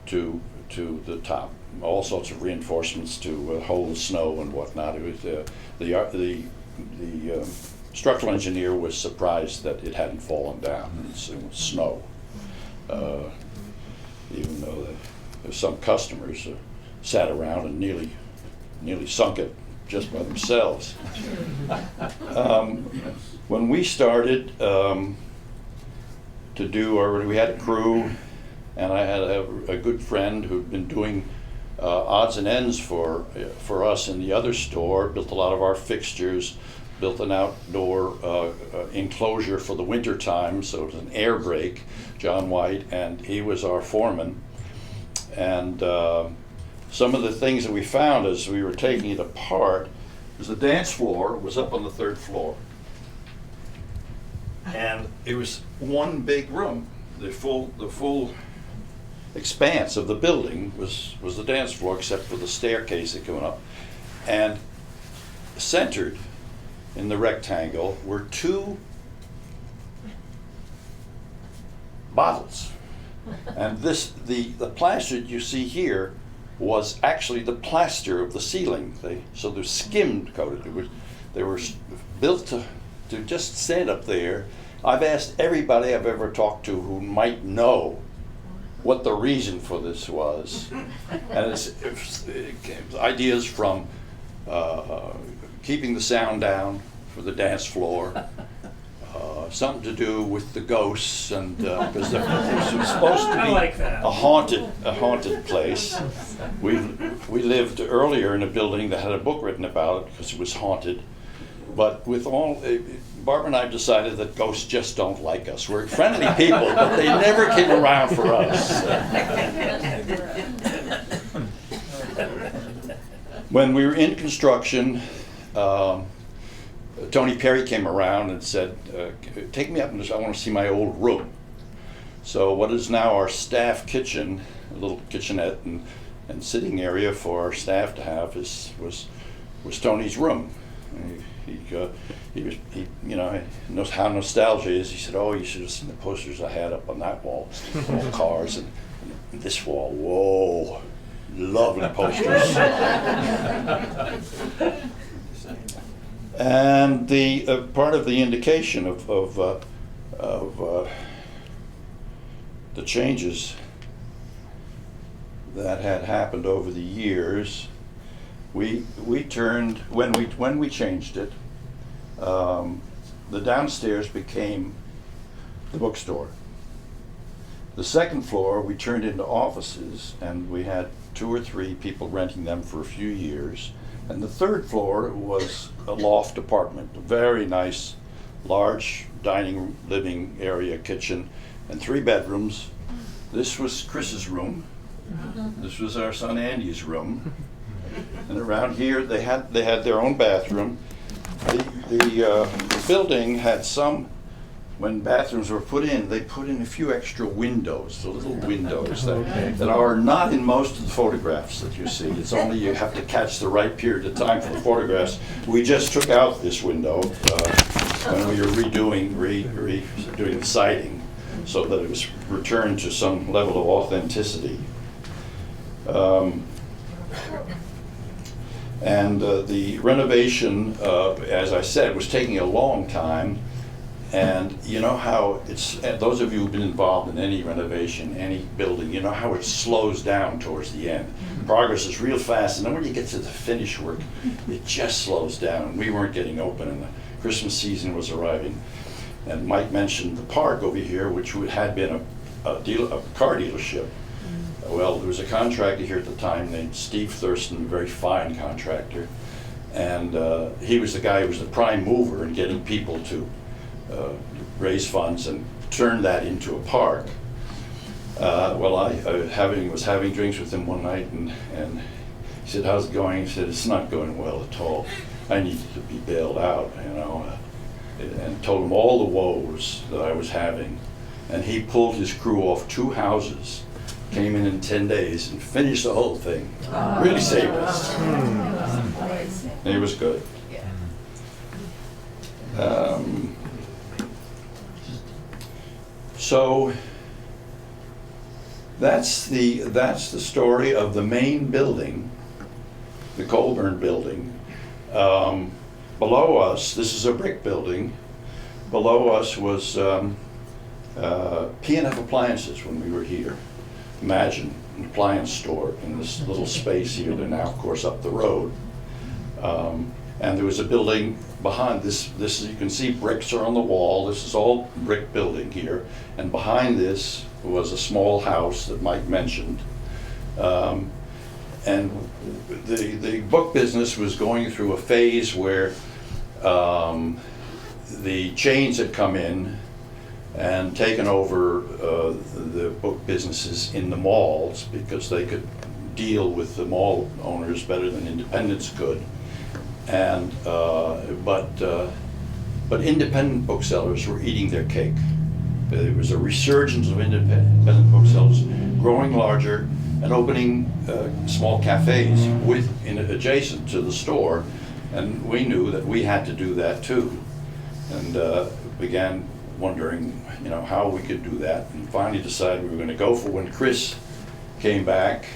E: to the top. All sorts of reinforcements to hold the snow and whatnot. It was the structural engineer was surprised that it hadn't fallen down. It was snow, even though some customers sat around and nearly sunk it just by themselves. When we started to we had a crew, and I had a good friend who'd been doing odds and ends for us in the other store, built a lot of our fixtures, built an outdoor enclosure for the winter time, so it was an air brake, John White, and he was our foreman. And some of the things that we found as we were taking it apart was the dance floor was up on the 3rd floor. And it was one big room. The full expanse of the building was the dance floor, except for the staircase that came up. And centered in the rectangle were 2 bottles. And the plaster you see here was actually the plaster of the ceiling. So they're skimmed coated. They were built to just sit up there. I've asked everybody I've ever talked to who might know what the reason for this was. And it's ideas from keeping the sound down for the dance floor, something to do with the ghosts, and because it was supposed to be
C: like that.
E: a haunted place. We lived earlier in a building that had a book written about it because it was haunted. But with Barbara and I decided that ghosts just don't like us. We're friendly people, but they never came around for us. When we were in construction, Tony Perry came around and said, take me up, and I want to see my old room. So what is now our staff kitchen, a little kitchenette and sitting area for our staff to have was Tony's room. He knows how nostalgia is. He said, "Oh, you should have seen the posters I had up on that wall, all cars, and this wall. Whoa, lovely posters." And the part of the indication of the changes that had happened over the years, we turned when we changed it. The downstairs became the bookstore. The 2nd floor we turned into offices, and we had 2 or 3 people renting them for a few years. And the 3rd floor was a loft apartment, a very nice, large dining room, living area, kitchen, and 3 bedrooms. This was Chris's room. This was our son Andy's room. And around here they had their own bathroom. The building had some, when bathrooms were put in, they put in a few extra windows, the little windows that are not in most of the photographs that you see. It's only you have to catch the right period of time for the photographs. We just took out this window when we were doing the siding. so that it was returned to some level of authenticity. And the renovation, as I said, was taking a long time. And you know how it's, those of you who've been involved in any renovation, any building, you know how it slows down towards the end. Progress is real fast, and then when you get to the finish work, it just slows down. We weren't getting open, and the Christmas season was arriving. And Mike mentioned the park over here, which had been a car dealership. Well, there was a contractor here at the time named Steve Thurston, a very fine contractor. And he was the guy who was the prime mover in getting people to raise funds and turn that into a park. Well, I was having drinks with him one night, and he said, "How's it going?" He said, "It's not going well at all. I need to be bailed out, you know." And told him all the woes that I was having. And he pulled his crew off 2 houses, came in 10 days, and finished the whole thing. Really saved us. It was good. So that's the story of the main building, the Colburn building. Below us, this is a brick building. Below us was P&F Appliances when we were here. Imagine an appliance store in this little space here. They're now, of course, up the road. And there was a building behind this. You can see bricks are on the wall. This is all brick building here. And behind this was a small house that Mike mentioned. And the book business was going through a phase where the chains had come in and taken over the book businesses in the malls because they could deal with the mall owners better than independents could. And but independent booksellers were eating their cake. There was a resurgence of independent booksellers growing larger and opening small cafes adjacent to the store, and we knew that we had to do that too, and began wondering, you know, how we could do that, and finally decided we were going to go for when Chris came back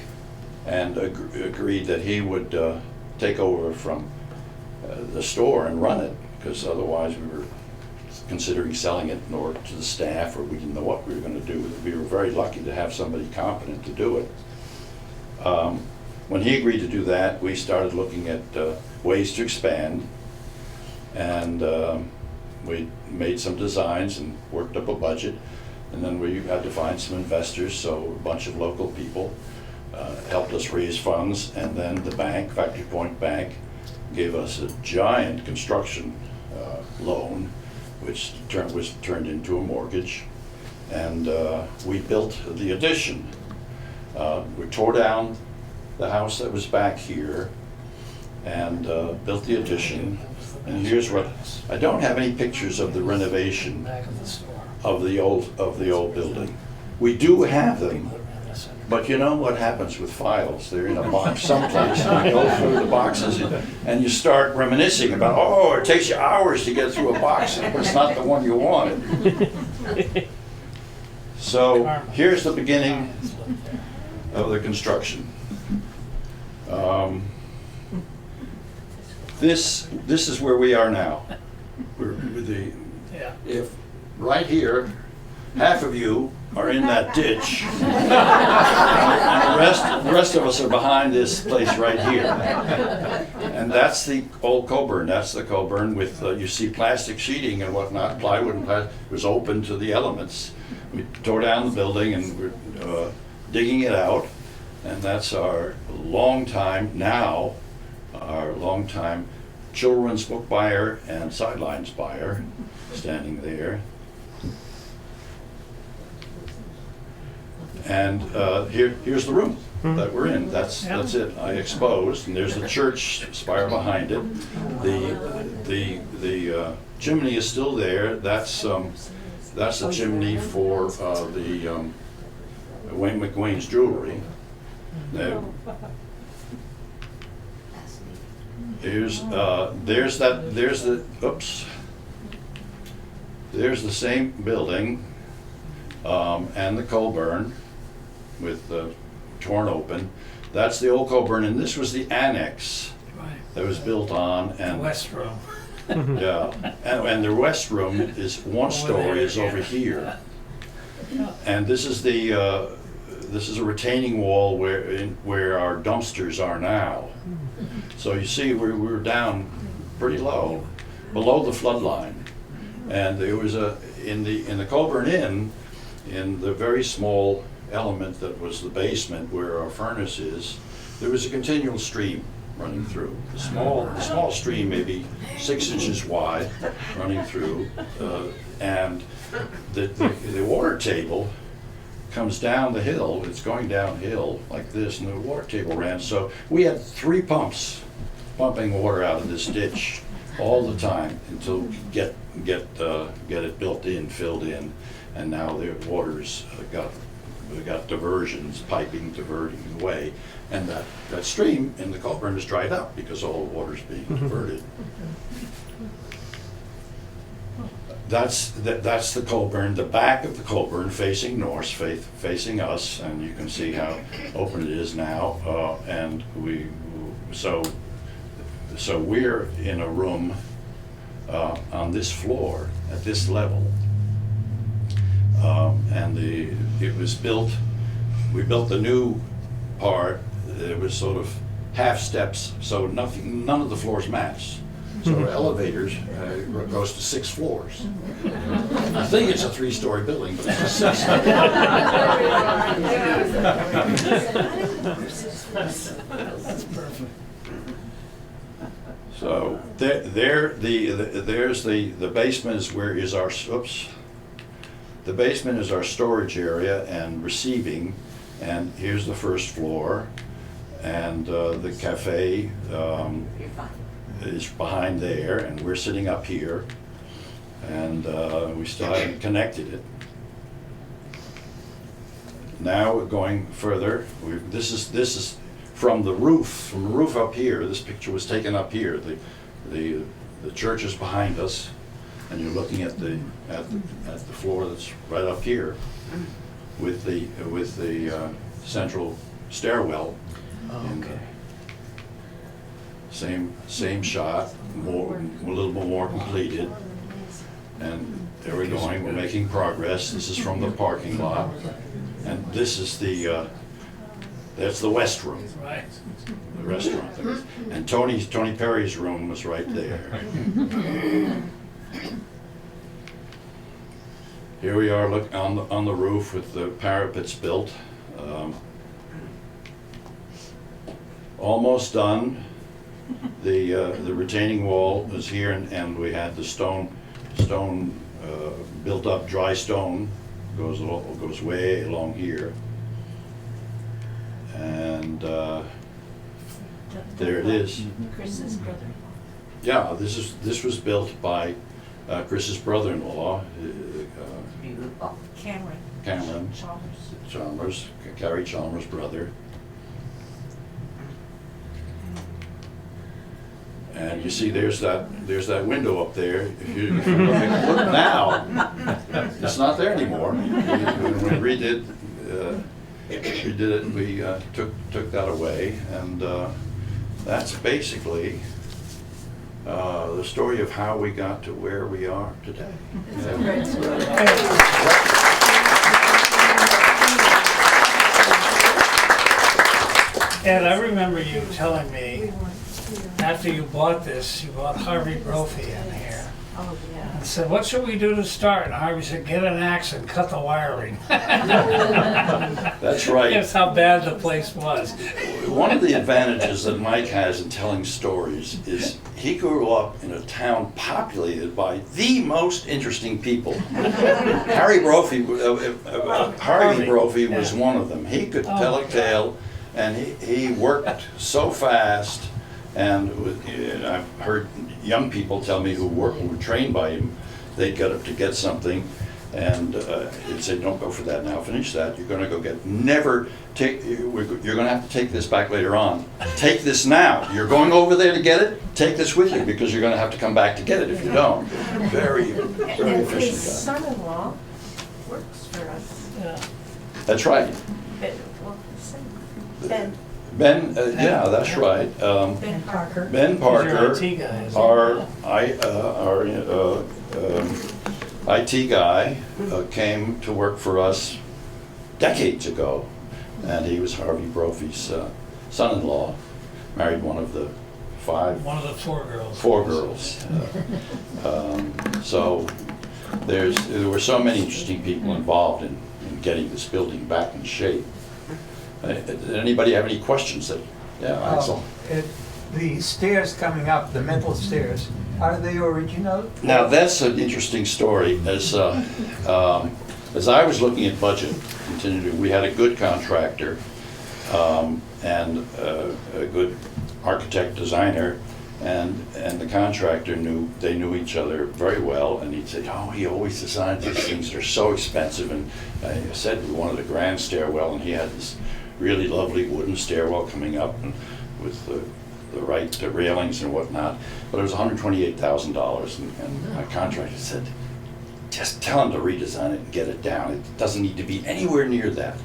E: and agreed that he would take over from the store and run it, because otherwise we were considering selling it or to the staff, or we didn't know what we were going to do with it. We were very lucky to have somebody competent to do it. When he agreed to do that, we started looking at ways to expand, and we made some designs and worked up a budget, and then we had to find some investors, so a bunch of local people helped us raise funds, and then the bank, Factory Point Bank, gave us a giant construction loan, which was turned into a mortgage, and we built the addition. We tore down the house that was back here and built the addition. And here's what, I don't have any pictures of the renovation of the old building. We do have them, but you know what happens with files? They're in a box someplace, and you go through the boxes and you start reminiscing about, oh, it takes you hours to get through a box, but it's not the one you wanted. So here's the beginning of the construction. This is where we are now. We're with if right here, half of you are in that ditch, and the rest of us are behind this place right here. And that's the old Colburn. That's the Colburn with you see plastic sheeting and whatnot, plywood and plastic. It was open to the elements. We tore down the building and we're digging it out, and that's our longtime children's book buyer and sidelines buyer standing there. And here's the room that we're in. That's it. I exposed, and there's the church spire behind it. The chimney is still there. That's the chimney for the Wayne McWayne's jewelry. Now, there's the same building and the Colburn with torn open. That's the old Colburn, and this was the annex
C: Right.
E: that was built on.
C: The
E: And
C: West Room.
E: yeah, and the west room is one
C: Over
E: story
C: there,
E: is over
C: yeah.
E: here, and this is a retaining wall where our dumpsters are now. So you see, we're down pretty low, below the flood line, and there was in the Colburn Inn, in the very small element that was the basement where our furnace is, there was a continual stream running through. The small stream, maybe 6 inches wide, running through, and the water table comes down the hill. It's going downhill like this, and the water table ran. So we had 3 pumps pumping water out of this ditch all the time until we get it built in, filled in, and now the water's we got diversions, piping diverting away, and that stream in the Colburn is dried up because all the water's being diverted. That's the Colburn, the back of the Colburn facing north, facing us, and you can see how open it is now. And so we're in a room on this floor at this level. And it was built, we built the new part. It was sort of half steps, so none of the floors match. So our elevators goes to 6 floors. I think it's a 3-story building, but it's a 6.
C: That's perfect.
E: So there's the basement is where is our the basement is our storage area and receiving, and here's the first floor, and the cafe is behind there, and we're sitting up here, and we still haven't connected it. Now we're going further. This is from the roof up here. This picture was taken up here. The church is behind us, and you're looking at the floor that's right up here, with the central stairwell.
C: Oh, okay.
E: Same shot, a little bit more completed, and there we're going. We're making progress. This is from the parking lot, and this is that's the west room,
C: Right.
E: the restaurant. And Tony Perry's room was right there. Here we are, look on the roof with the parapets built. Almost done. The retaining wall is here, and we had the stone built up, dry stone goes way along here, and there it is.
F: Chris's brother.
E: Yeah, this was built by Chris's brother-in-law,
F: Cameron.
E: Chalmers, Carrie Chalmers' brother. And you see, there's that window up there. If you look now, it's not there anymore. When we redid it, we took that away, and that's basically the story of how we got to where we are today.
C: Ed, I remember you telling me, after you bought this, you bought Harvey Brophy in here,
F: Oh, yeah.
C: and said, what should we do to start? And Harvey said, get an axe and cut the wiring.
E: That's right.
C: That's how bad the place was.
E: One of the advantages that Mike has in telling stories is he grew up in a town populated by the most interesting people. Harvey Brophy was one of them. He could tell a tale, and he worked so fast. And I've heard young people tell me who were trained by him, they'd get up to get something, and he'd say, "Don't go for that now. Finish that. You're going to go get. Never take. You're going to have to take this back later on. Take this now. You're going over there to get it. Take this with you because you're going to have to come back to get it if you don't." Very
F: And his
E: efficient guy.
F: son-in-law works for for us.
C: Yeah.
E: That's right.
F: Well, Ben.
E: Ben, yeah, that's right.
F: Ben Parker.
E: Ben Parker,
C: He's your IT guy, isn't he?
E: our IT guy, came to work for us decades ago, and he was Harvey Brophy's son-in-law, married one of the
C: One of the four girls.
E: four girls. So there were so many interesting people involved in getting this building back in shape. Did anybody have any questions? Yeah, Axel?
G: The stairs coming up, the metal stairs, are they original?
E: Now, that's an interesting story. As I was looking at budget, we had a good contractor and a good architect designer, and the contractor they knew each other very well, and he'd say, oh, he always designs these things, they're so expensive. And I said we wanted a grand stairwell, and he had this really lovely wooden stairwell coming up and with the right railings and whatnot, but it was $128,000, and my contractor said, just tell him to redesign it and get it down. It doesn't need to be anywhere near that.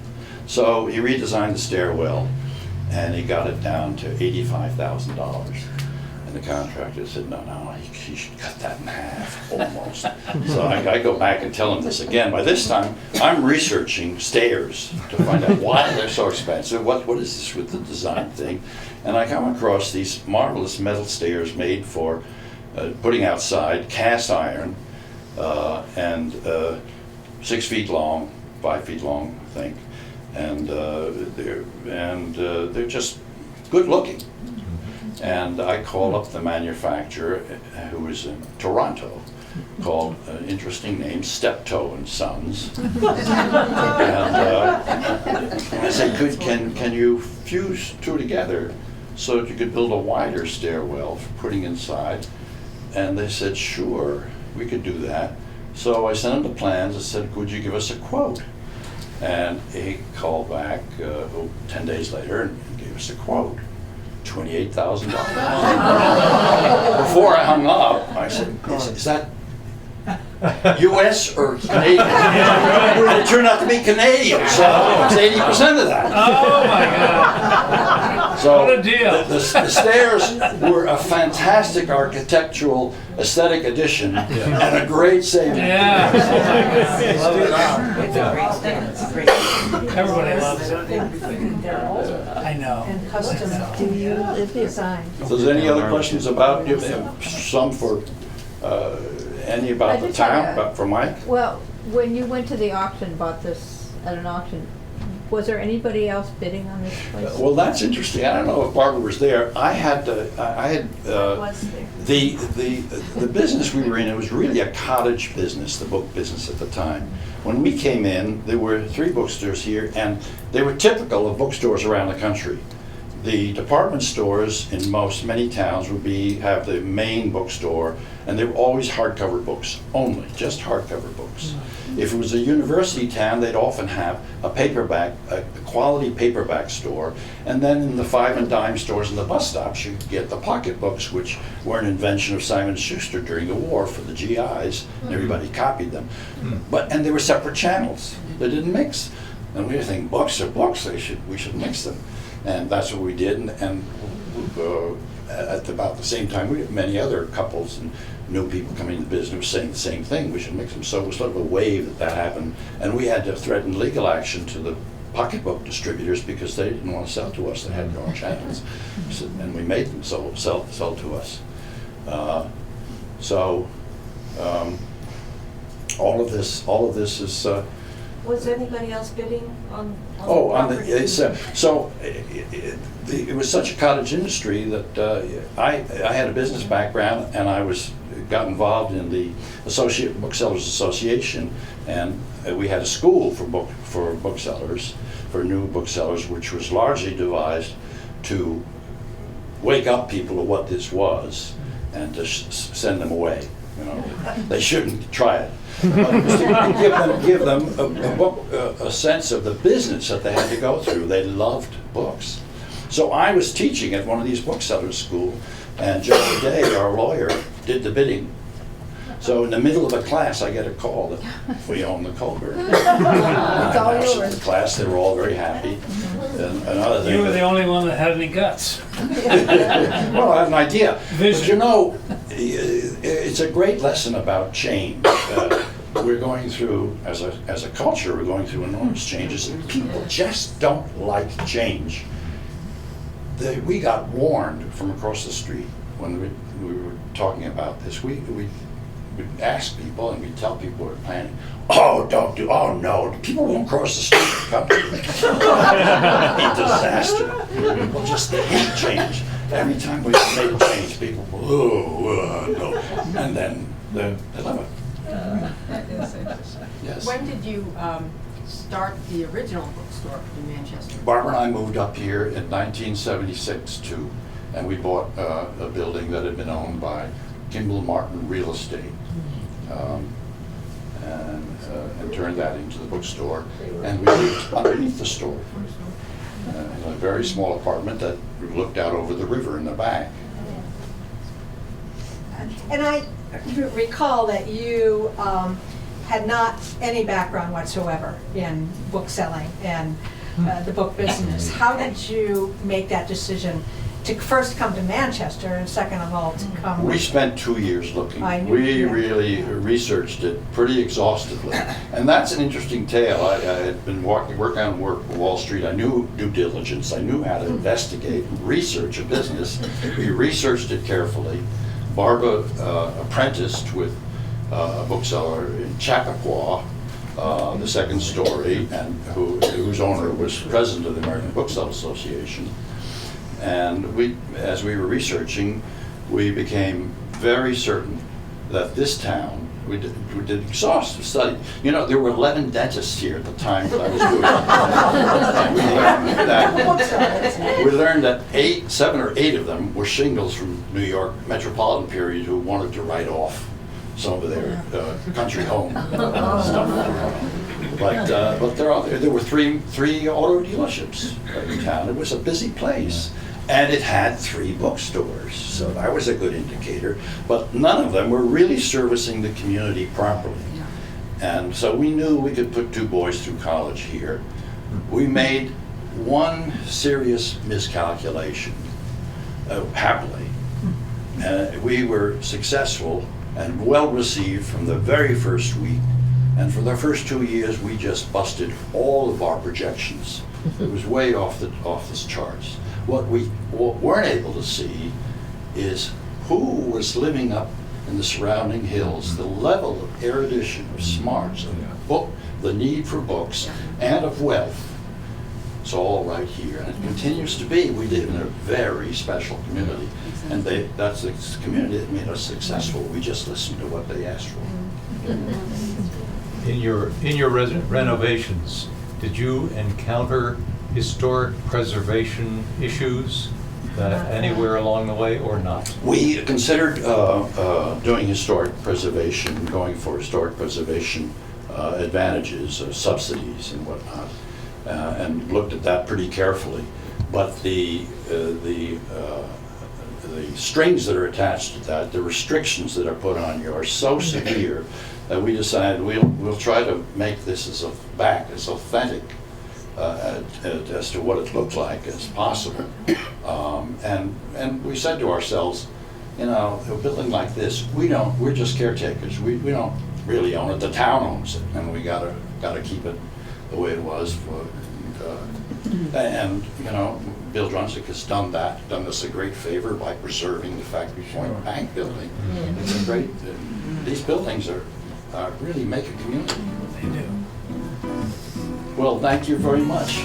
E: So he redesigned the stairwell, and he got it down to $85,000. And the contractor said, no, he should cut that in half, almost. So I go back and tell him this again. By this time, I'm researching stairs to find out why they're so expensive. What is this with the design thing? And I come across these marvelous metal stairs made for putting outside, cast iron, and 6 feet long, 5 feet long, I think. And they're just good looking. And I called up the manufacturer, who was in Toronto, called an interesting name, Steptoe and Sons. And I said, can you fuse two together so that you could build a wider stairwell for putting inside? And they said, sure, we could do that. So I sent him the plans and said, could you give us a quote? And he called back 10 days later and gave us a quote. $28,000. Before I hung up, I said, is that U.S. or Canadian? And it turned out to be Canadian, so it was 80% of that.
C: Oh my God.
E: So
C: What a deal.
E: The stairs were a fantastic architectural aesthetic addition and a great saving.
C: Yeah. Oh my God.
F: It's a great stand, it's a great stand.
C: Everybody loves it.
F: They're old.
C: I know.
F: And custom, do you live design?
E: So is there any other questions about, some for any about
H: I
E: the
H: just
E: town,
H: had a-
E: but for Mike?
H: Well, when you went to the auction, bought this at an auction, was there anybody else bidding on this place?
E: Well, that's interesting. I don't know if Barbara was there. I had
F: Was there?
E: the business we were in. It was really a cottage business, the book business at the time. When we came in, there were 3 bookstores here, and they were typical of bookstores around the country. The department stores in many towns would have the main bookstore, and they were always hardcover books only, just hardcover books. If it was a university town, they'd often have a quality paperback store, and then in the 5 and dime stores and the bus stops, you could get the pocket books, which were an invention of Simon & Schuster during the war for the GIs, and everybody copied them. And they were separate channels. They didn't mix. And we were thinking, books are books, we should mix them. And that's what we did, and at about the same time, we had many other couples and new people coming into the business saying the same thing, we should mix them. So it was sort of a wave that happened, and we had to threaten legal action to the pocketbook distributors because they didn't want to sell to us, they had their own channels. And we made them sell to us. All of this is
F: Was anybody else bidding on?
E: It was such a cottage industry that I had a business background, and I got involved in the Booksellers Association, and we had a school for booksellers, for new booksellers, which was largely devised to wake up people to what this was and to send them away. They shouldn't try it. Give them a sense of the business that they had to go through. They loved books. So I was teaching at one of these booksellers' schools, and Joe Day, our lawyer, did the bidding. So in the middle of a class, I get a call that we own the Colburn.
H: It's all
E: After
H: yours.
E: the class, they were all very happy. And another thing.
C: You were
E: that-
C: the only one that had any guts.
E: Well, I have an idea. But
C: Vision.
E: you know, it's a great lesson about change. We're going through, as a culture, we're going through enormous changes, and people just don't like change. We got warned from across the street when we were talking about this. We ask people and we tell people we're planning. Oh, don't do. Oh no, people won't cross the street. Come to me. A disaster. People just hate change. Every time we make a change, people go, no, and then they love it.
D: That is interesting.
E: Yes.
D: When did you start the original bookstore in Manchester?
E: Barbara and I moved up here in 1976 too, and we bought a building that had been owned by Kimball Martin Real Estate, and turned that into the bookstore. And we lived underneath the store, in a very small apartment that looked out over the river in the back.
I: And I recall that you had not any background whatsoever in book selling and the book business. How did you make that decision to first come to Manchester and second of all to come?
E: We spent 2 years looking.
I: I knew
E: We
I: that.
E: really researched it pretty exhaustively. And that's an interesting tale. I had been working on Wall Street. I knew due diligence. I knew how to investigate, research a business. We researched it carefully. Barbara apprenticed with a bookseller in Chappaqua, the second story, and whose owner was president of the American Bookseller Association. And as we were researching, we became very certain that this town, we did exhaustive study. You know, there were 11 dentists here at the time that I was doing it. And we learned that 7 or 8 of them were shingles from New York metropolitan period who wanted to write off some of their country home stuff. But there were three auto dealerships in town. It was a busy place. And it had 3 bookstores, so that was a good indicator. But none of them were really servicing the community properly. And so we knew we could put 2 boys through college here. We made one serious miscalculation, happily. We were successful and well received from the very first week. And for the first 2 years, we just busted all of our projections. It was way off the charts. What we weren't able to see is who was living up in the surrounding hills, the level of erudition, of smarts, of the need for books, and of wealth. It's all right here, and it continues to be. We live in a very special community, and that's the community that made us successful. We just listened to what they asked for.
J: In your renovations, did you encounter historic preservation issues anywhere along the way, or not?
E: We considered doing historic preservation, going for historic preservation advantages, subsidies and whatnot, and looked at that pretty carefully. But the strings that are attached to that, the restrictions that are put on you are so severe that we decided we'll try to make this as authentic as to what it looks like as possible. And we said to ourselves, you know, a building like this, we're just caretakers. We don't really own it. The town owns it, and we gotta keep it the way it was. And you know, Bill Drunsik has done us a great favor by preserving the Factory Point Bank building. It's a great. These buildings really make a community.
C: They do.
E: Well, thank you very much.